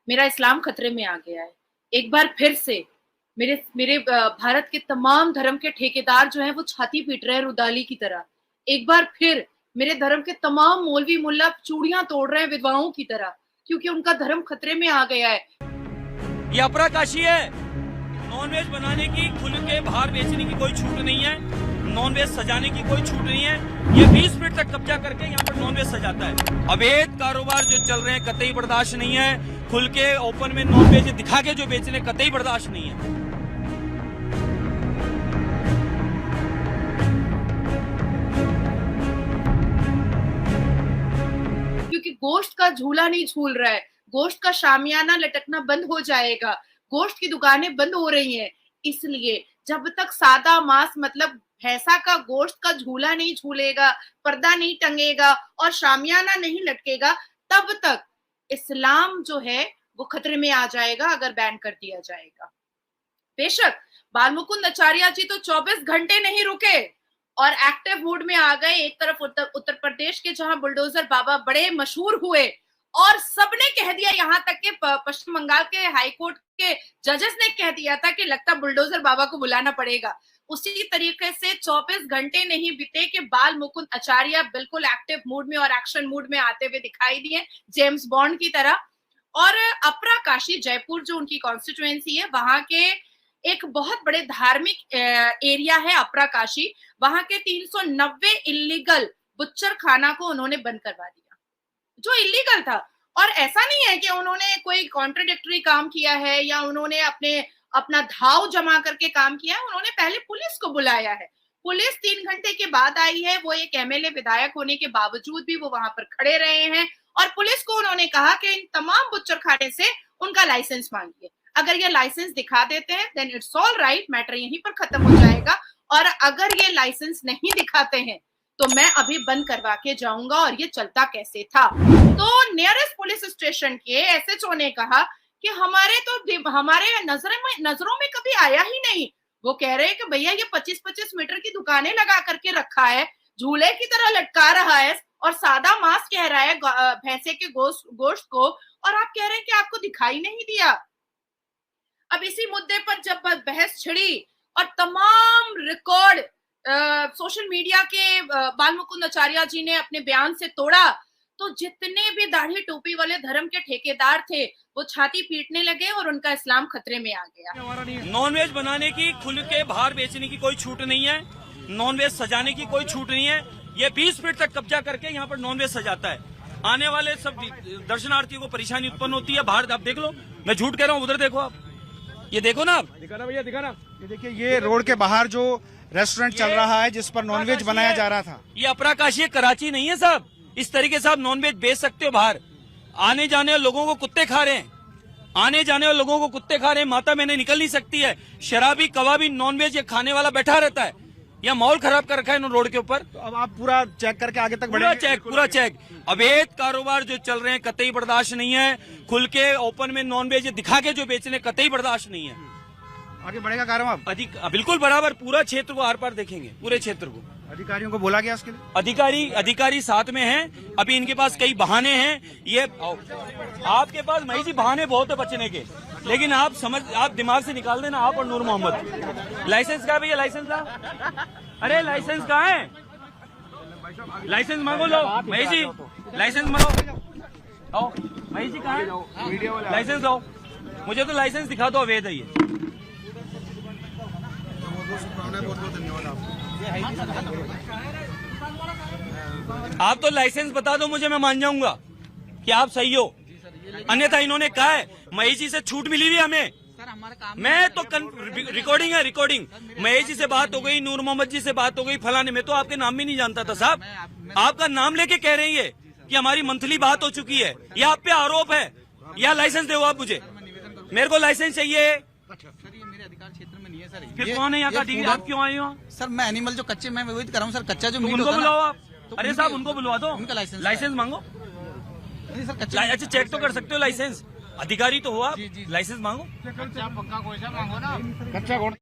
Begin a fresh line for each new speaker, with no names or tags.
मेरा इस्लाम खतरे में आ गया है। एक बार फिर से मेरे मेरे भारत के तमाम धर्म के ठेकेदार जो हैं वो छाती पीट रहे हैं रुदाली की तरह। एक बार फिर मेरे धर्म के तमाम मौलवी मुल्ला चूड़ियां तोड़ रहे हैं विधवाओं की तरह, क्योंकि उनका धर्म खतरे में आ गया है।
ये अपराकाशी है। नॉनवेज बनाने की, खुल के बाहर बेचने की कोई छूट नहीं है। नॉनवेज सजाने की कोई छूट नहीं है। ये 20 मिनट तक कब्जा करके यहाँ पर नॉनवेज सजाता है। अवैध कारोबार जो चल रहे हैं कतई बर्दाश्त नहीं है। खुल के ओपन में नॉनवेज दिखा के जो बेचने कतई बर्दाश्त नहीं है।
क्योंकि गोश्त का झूला नहीं झूल रहा है, गोश्त का शामियाना लटकना बंद हो जाएगा, गोश्त की दुकानें बंद हो रही हैं। इसलिए जब तक सादा मांस मतलब भैंसा का गोश्त का झूला नहीं झूलेगा, पर्दा नहीं टंगेगा और शामियाना नहीं लटकेगा, तब तक इस्लाम जो है वो खतरे में आ जाएगा अगर बैन कर दिया जाएगा। बेशक बालमुकुंद आचार्य जी तो 24 घंटे नहीं रुके और एक्टिव मूड में आ गए। एक तरफ उत्तर प्रदेश के जहां बुलडोजर बाबा बड़े मशहूर हुए और सबने कह दिया, यहां तक के पश्चिम बंगाल के हाईकोर्ट के जजेस ने कह दिया था कि लगता बुलडोजर बाबा को बुलाना पड़ेगा। उसी तरीके से 24 घंटे नहीं बीते कि बाल मुकुंद आचार्य बिल्कुल एक्टिव मूड में और एक्शन मूड में आते हुए दिखाई दिए, जेम्स बॉन्ड की तरह। और अपराकाशी जयपुर जो उनकी कॉन्स्टिट्यूएंसी है, वहां के एक बहुत बड़े धार्मिक एरिया है अपराकाशी, वहां के 390 इलीगल बुच्चर खाना को उन्होंने बंद करवा दिया, जो इलीगल था। और ऐसा नहीं है कि उन्होंने कोई कॉन्ट्राडिक्टरी काम किया है या उन्होंने अपना धाव जमा करके काम किया है। उन्होंने पहले पुलिस को बुलाया है, पुलिस 3 घंटे के बाद आई है। वो एक एमएलए विधायक होने के बावजूद भी वो वहां पर खड़े रहे हैं और पुलिस को उन्होंने कहा कि इन तमाम बुच्चर खाने से उनका लाइसेंस मांगिए। अगर ये लाइसेंस दिखा देते हैं then it's all right, matter यहीं पर खत्म हो जाएगा। और अगर ये लाइसेंस नहीं दिखाते हैं तो मैं अभी बंद करवा के जाऊंगा। और ये चलता कैसे था, तो नियरेस्ट पुलिस स्टेशन के एसएचओ ने कहा कि हमारे नजरों में कभी आया ही नहीं। वो कह रहे हैं कि भैया ये 25-25 मीटर की दुकानें लगा करके रखा है, झूले की तरह लटका रहा है और सादा मांस कह रहा है भैंसे के गोश्त को, और आप कह रहे हैं कि आपको दिखाई नहीं दिया। अब इसी मुद्दे पर जब बहस छिड़ी और तमाम रिकॉर्ड सोशल मीडिया के बाल मुकुंद आचार्य जी ने अपने बयान से तोड़ा, तो जितने भी दाढ़ी टोपी वाले धर्म के ठेकेदार थे वो छाती पीटने लगे और उनका इस्लाम खतरे में आ गया।
नॉनवेज बनाने की, खुल के बाहर बेचने की कोई छूट नहीं है। नॉनवेज सजाने की कोई छूट नहीं है। ये 20 मिनट तक कब्जा करके यहाँ पर नॉनवेज सजाता है। आने वाले सब दर्शनार्थियों को परेशानी उत्पन्न होती है। बाहर आप देख लो, मैं झूठ कह रहा हूँ, उधर देखो आप, ये देखो ना, आप दिखाना भैया, दिखाना।
ये देखिए, ये रोड के बाहर जो रेस्टोरेंट चल रहा है जिस पर नॉनवेज बनाया जा रहा था,
ये अपराकाशी है, कराची नहीं है साहब। इस तरीके से आप नॉनवेज बेच सकते हो बाहर। आने जाने वाले लोगों को कुत्ते खा रहे हैं, आने जाने वाले लोगों को कुत्ते खा रहे हैं। माता मैंने निकल नहीं सकती है। शराबी कबाबी नॉनवेज ये खाने वाला बैठा रहता है। यह माहौल खराब कर रखा है रोड के ऊपर।
तो अब आप पूरा चेक करके आगे तक बढ़ेंगे?
पूरा चेक। अवैध कारोबार जो चल रहे हैं कतई बर्दाश्त नहीं है। खुल के ओपन में नॉनवेज दिखा के जो बेचने कतई बर्दाश्त नहीं है।
आगे बढ़ेगा कार्यक्रम?
बिल्कुल बराबर, पूरा क्षेत्र को आर पार देखेंगे, पूरे क्षेत्र को।
अधिकारियों को बोला गया इसके लिए?
अधिकारी साथ में हैं। अभी इनके पास कई बहाने हैं। ये आपके पास मई जी बहाने बहुत है बचने के, लेकिन आप दिमाग से निकाल देना, आप और नूर मोहम्मद। लाइसेंस कहाँ है भैया? लाइसेंस ला, अरे लाइसेंस कहाँ है? लाइसेंस मांगो लो मई जी, लाइसेंस मांगो। आओ मई जी, कहाँ है लाइसेंस? लो, मुझे तो लाइसेंस दिखा दो, अवैध है ये। आप तो लाइसेंस बता दो मुझे, मैं मान जाऊंगा कि आप सही हो। अन्यथा इन्होंने कहा है महेश जी से छूट मिली हुई हमें। मैं तो रिकॉर्डिंग है, रिकॉर्डिंग। महेश जी से बात हो गई, नूर मोहम्मद जी से बात हो गई, फलाने। मैं तो आपके नाम भी नहीं जानता था साहब। आपका नाम लेके कह रहे हैं कि हमारी मंथली बात हो चुकी है। यह आप पे आरोप है। यह लाइसेंस दो आप मुझे, मेरे को लाइसेंस चाहिए। फिर कौन है यहाँ का डीलर? आप क्यों आए हो
सर? मैं एनिमल जो कच्चे मैं वही कर रहा हूँ सर। कच्चा जो मीट
उनको बुलाओ आप। अरे साहब उनको बुलवा दो,
उनका
लाइसेंस मांगो।
सर कच्चा
अच्छा चेक तो कर सकते हो, लाइसेंस अधिकारी तो हो आप, लाइसेंस मांगो।
कच्चा पक्का कोई सा मांगो ना।
कच्चा कौन?